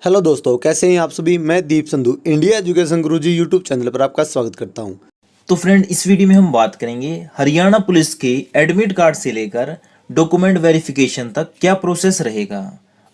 Hello दोस्तों, कैसे हैं आप सभी। मैं दीप संधू इंडिया एजुकेशन गुरुजी यूट्यूब चैनल पर आपका स्वागत करता हूं। तो फ्रेंड, इस वीडियो में हम बात करेंगे हरियाणा पुलिस के एडमिट कार्ड से लेकर डॉक्यूमेंट वेरिफिकेशन तक क्या प्रोसेस रहेगा।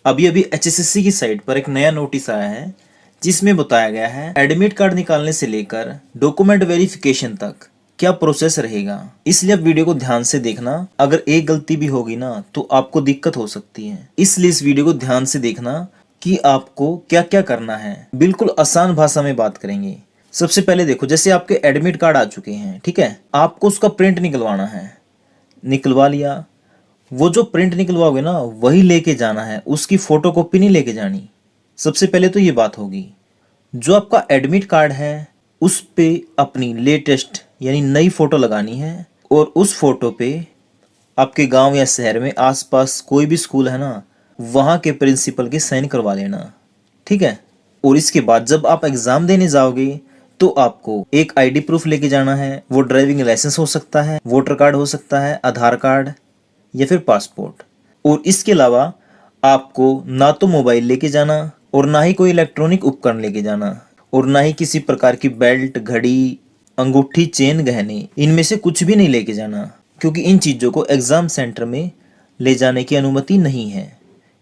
अभी अभी एचएसएससी की साइट पर एक नया नोटिस आया है जिसमें बताया गया है एडमिट कार्ड निकालने से लेकर डॉक्यूमेंट वेरिफिकेशन तक क्या प्रोसेस रहेगा। इसलिए आप वीडियो को ध्यान से देखना। अगर एक गलती भी होगी ना तो आपको दिक्कत हो सकती है, इसलिए इस वीडियो को ध्यान से देखना कि आपको क्या क्या करना है। बिल्कुल आसान भाषा में बात करेंगे। सबसे पहले देखो, जैसे आपके एडमिट कार्ड आ चुके हैं, ठीक है, आपको उसका प्रिंट निकलवाना है। निकलवा लिया, वो जो प्रिंट निकलवाओगे ना वही लेके जाना है, उसकी फोटो कॉपी नहीं लेके जानी। सबसे पहले तो ये बात होगी। जो आपका एडमिट कार्ड है उस पे अपनी लेटेस्ट यानी नई फोटो लगानी है और उस फोटो पे आपके गांव या शहर में आसपास कोई भी स्कूल है ना, वहाँ के प्रिंसिपल के साइन करवा लेना, ठीक है। और इसके बाद जब आप एग्जाम देने जाओगे तो आपको एक आईडी प्रूफ लेके जाना है। वो ड्राइविंग लाइसेंस हो सकता है, वोटर कार्ड हो सकता है, आधार कार्ड या फिर पासपोर्ट। और इसके अलावा आपको ना तो मोबाइल लेके जाना और ना ही कोई इलेक्ट्रॉनिक उपकरण लेके जाना और ना ही किसी प्रकार की बेल्ट, घड़ी, अंगूठी, चेन, गहने, इनमें से कुछ भी नहीं लेके जाना, क्योंकि इन चीज़ों को एग्जाम सेंटर में ले जाने की अनुमति नहीं है।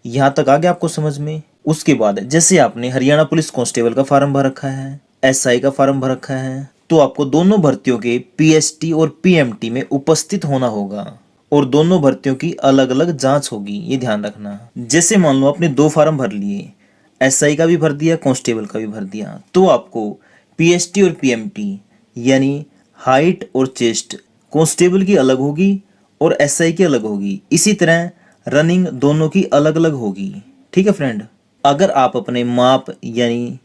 यहाँ तक आ गया आपको समझ में। उसके बाद जैसे आपने हरियाणा पुलिस कांस्टेबल का फॉर्म भर रखा है, एसआई का फॉर्म भर रखा है, तो आपको दोनों भर्तियों के पीएसटी और पीएमटी में उपस्थित होना होगा और दोनों भर्तियों की अलग अलग जांच होगी, ये ध्यान रखना। जैसे मान लो आपने 2 फॉर्म भर लिए, एसआई का भी भर दिया, कांस्टेबल का भी भर दिया, तो आपको पीएसटी और पीएमटी यानी हाइट और चेस्ट कांस्टेबल की अलग होगी और एसआई की अलग होगी। इसी तरह रनिंग दोनों की अलग अलग होगी, ठीक है फ्रेंड। अगर आप अपने माप यानी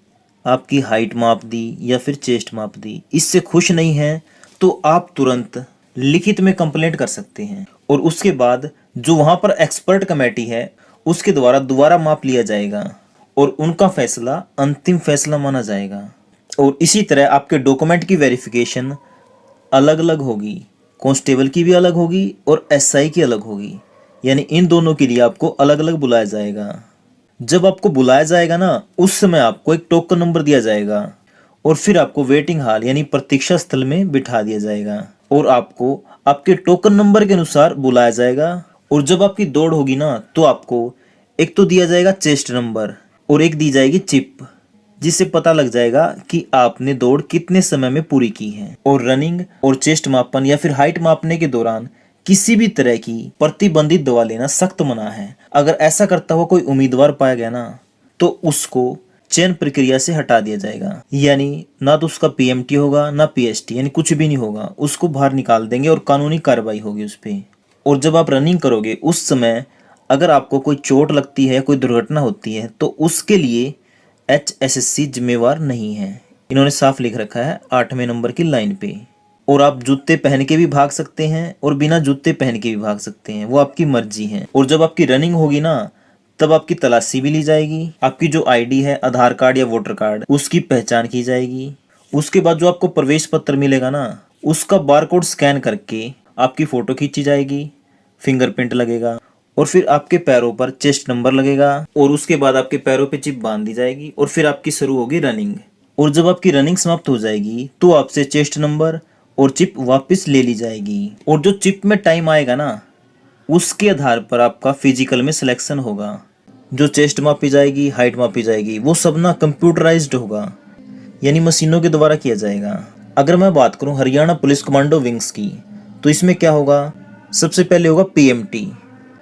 आपकी हाइट माप दी या फिर चेस्ट माप दी, इससे खुश नहीं हैं तो आप तुरंत लिखित में कंप्लेंट कर सकते हैं और उसके बाद जो वहाँ पर एक्सपर्ट कमेटी है उसके द्वारा दोबारा माप लिया जाएगा और उनका फैसला अंतिम फैसला माना जाएगा। और इसी तरह आपके डॉक्यूमेंट की वेरिफिकेशन अलग अलग होगी, कांस्टेबल की भी अलग होगी और एसआई की अलग होगी, यानी इन दोनों के लिए आपको अलग अलग बुलाया जाएगा। जब आपको बुलाया जाएगा ना उस समय आपको एक टोकन नंबर दिया जाएगा और फिर आपको वेटिंग हॉल यानी प्रतीक्षा स्थल में बिठा दिया जाएगा और आपको आपके टोकन नंबर के अनुसार बुलाया जाएगा। और जब आपकी दौड़ होगी ना तो आपको एक तो दिया जाएगा चेस्ट नंबर और एक दी जाएगी चिप, जिससे पता लग जाएगा कि आपने दौड़ कितने समय में पूरी की है। और रनिंग और चेस्ट मापन या फिर हाइट मापने के दौरान किसी भी तरह की प्रतिबंधित दवा लेना सख्त मना है। अगर ऐसा करता हुआ कोई उम्मीदवार पाया गया ना तो उसको चयन प्रक्रिया से हटा दिया जाएगा, यानी ना तो उसका पीएमटी होगा ना पीएसटी, यानी कुछ भी नहीं होगा, उसको बाहर निकाल देंगे और कानूनी कार्रवाई होगी उस पर। और जब आप रनिंग करोगे उस समय अगर आपको कोई चोट लगती है, कोई दुर्घटना होती है, तो उसके लिए एचएसएससी जिम्मेवार नहीं है। इन्होंने साफ लिख रखा है 8वें नंबर की लाइन पे। और आप जूते पहन के भी भाग सकते हैं और बिना जूते पहन के भी भाग सकते हैं, वो आपकी मर्जी है। और जब आपकी रनिंग होगी ना तब आपकी तलाशी भी ली जाएगी, आपकी जो आईडी है, आधार कार्ड या वोटर कार्ड, उसकी पहचान की जाएगी। उसके बाद जो आपको प्रवेश पत्र मिलेगा ना उसका बारकोड स्कैन करके आपकी फोटो खींची जाएगी, फिंगरप्रिंट लगेगा और फिर आपके पैरों पर चेस्ट नंबर लगेगा और उसके बाद आपके पैरों पे चिप बांध दी जाएगी और फिर आपकी शुरू होगी रनिंग। और जब आपकी रनिंग समाप्त हो जाएगी तो आपसे चेस्ट नंबर और चिप वापस ले ली जाएगी। और जो चिप में टाइम आएगा ना उसके आधार पर आपका फिजिकल में सिलेक्शन होगा। जो चेस्ट मापी जाएगी, हाइट मापी जाएगी, वो सब ना कंप्यूटराइज्ड होगा, यानी मशीनों के द्वारा किया जाएगा। अगर मैं बात करूं हरियाणा पुलिस कमांडो विंग्स की तो इसमें क्या होगा, सबसे पहले होगा पीएमटी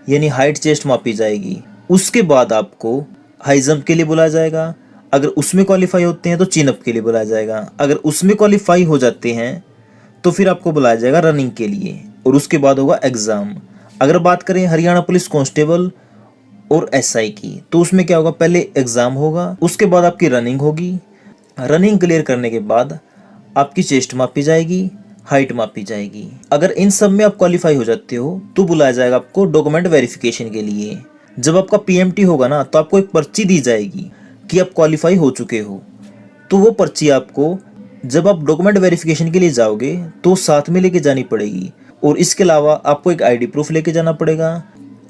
यानी हाइट चेस्ट मापी जाएगी। उसके बाद आपको हाई जंप के लिए बुलाया जाएगा। अगर उसमें क्वालिफाई होते हैं तो चिन अप के लिए बुलाया जाएगा। अगर उसमें क्वालिफाई हो जाते हैं तो फिर आपको बुलाया जाएगा रनिंग के लिए और उसके बाद होगा एग्जाम। अगर बात करें हरियाणा पुलिस कांस्टेबल और एसआई की तो उसमें क्या होगा, पहले एग्जाम होगा, उसके बाद आपकी रनिंग होगी। रनिंग क्लियर करने के बाद आपकी चेस्ट मापी जाएगी, हाइट मापी जाएगी। अगर इन सब में आप क्वालिफाई हो जाते हो तो बुलाया जाएगा आपको डॉक्यूमेंट वेरिफिकेशन के लिए। जब आपका पीएमटी होगा ना तो आपको एक पर्ची दी जाएगी कि आप क्वालिफाई हो चुके हो। तो वो पर्ची आपको जब आप डॉक्यूमेंट वेरिफिकेशन के लिए जाओगे तो साथ में लेके जानी पड़ेगी। और इसके अलावा आपको एक आईडी प्रूफ लेके जाना पड़ेगा।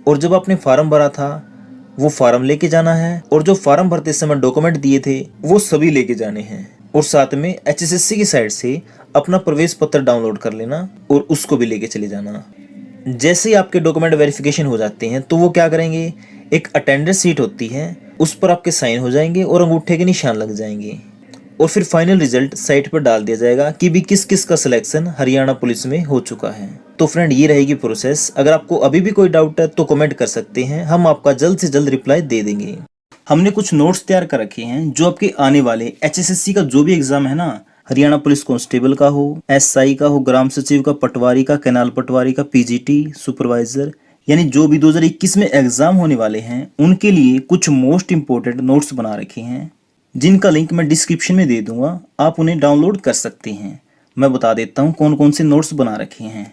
और जब आपने फॉर्म भरा था वो फार्म लेके जाना है और जो फार्म भरते समय डॉक्यूमेंट दिए थे वो सभी लेके जाने हैं और साथ में HSSC की साइड से अपना प्रवेश पत्र डाउनलोड कर लेना और उसको भी लेके चले जाना। जैसे ही आपके डॉक्यूमेंट वेरिफिकेशन हो जाते हैं तो वो क्या करेंगे, एक अटेंडेंस शीट होती है उस पर आपके साइन हो जाएंगे और अंगूठे के निशान लग जाएंगे और फिर फाइनल रिजल्ट साइट पर डाल दिया जाएगा कि भी किस किस का सिलेक्शन हरियाणा पुलिस में हो चुका है। तो फ्रेंड ये रहेगी प्रोसेस। अगर आपको अभी भी कोई डाउट है तो कमेंट कर सकते हैं, हम आपका जल्द से जल्द रिप्लाई दे देंगे। हमने कुछ नोट्स तैयार कर रखे हैं जो आपके आने वाले HSSC का जो भी एग्जाम है ना, हरियाणा पुलिस कांस्टेबल का हो, SI का हो, ग्राम सचिव का, पटवारी का, कैनाल पटवारी का, PGT सुपरवाइजर, यानी जो भी 2021 में एग्जाम होने वाले हैं उनके लिए कुछ मोस्ट इंपोर्टेंट नोट्स बना रखे हैं जिनका लिंक मैं डिस्क्रिप्शन में दे दूंगा, आप उन्हें डाउनलोड कर सकते हैं। मैं बता देता हूँ कौन कौन से नोट्स बना रखे हैं।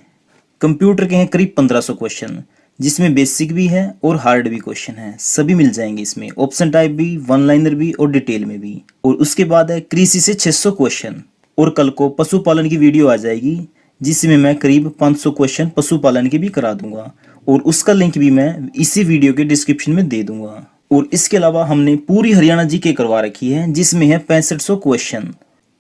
कंप्यूटर के हैं करीब 1500 क्वेश्चन, जिसमें बेसिक भी है और हार्ड भी क्वेश्चन है, सभी मिल जाएंगे इसमें, ऑप्शन टाइप भी, वन लाइनर भी और डिटेल में भी। और उसके बाद है कृषि से 600 क्वेश्चन और कल को पशुपालन की वीडियो आ जाएगी जिसमें मैं करीब 500 क्वेश्चन पशुपालन के भी करा दूंगा और उसका लिंक भी मैं इसी वीडियो के डिस्क्रिप्शन में दे दूंगा। और इसके अलावा हमने पूरी हरियाणा जीके करवा रखी है जिसमें है 6500 क्वेश्चन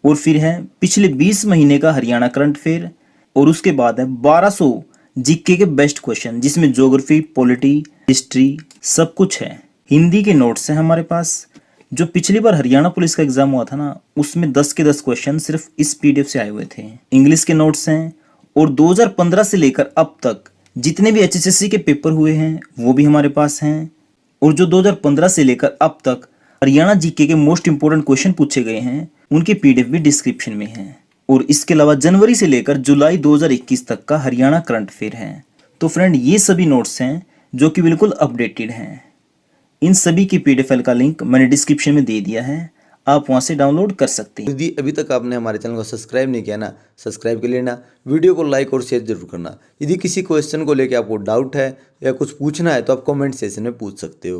और फिर है पिछले 20 महीने का हरियाणा करंट अफेयर और उसके बाद है 1200 जीके के बेस्ट क्वेश्चन जिसमें ज्योग्राफी, पॉलिटी, हिस्ट्री सब कुछ है। हिंदी के नोट्स हैं हमारे पास। जो पिछली बार हरियाणा पुलिस का एग्जाम हुआ था ना, उसमें 10 के 10 क्वेश्चन सिर्फ इस PDF से आए हुए थे। इंग्लिश के नोट्स हैं और 2015 से लेकर अब तक जितने भी HSSC के पेपर हुए हैं वो भी हमारे पास हैं और जो 2015 से लेकर अब तक हरियाणा जीके के मोस्ट इंपोर्टेंट क्वेश्चन पूछे गए हैं उनके PDF भी डिस्क्रिप्शन में है। और इसके अलावा जनवरी से लेकर जुलाई 2021 तक का हरियाणा करंट अफेयर है। तो फ्रेंड ये सभी नोट्स हैं जो कि बिल्कुल अपडेटेड हैं। इन सभी की PDF फाइल का लिंक मैंने डिस्क्रिप्शन में दे दिया है, आप वहां से डाउनलोड कर सकते हैं। यदि अभी तक आपने हमारे चैनल को सब्सक्राइब नहीं किया ना, सब्सक्राइब कर लेना, वीडियो को लाइक और शेयर जरूर करना। यदि किसी क्वेश्चन को लेकर आपको डाउट है या कुछ पूछना है तो आप कमेंट सेक्शन में पूछ सकते हो।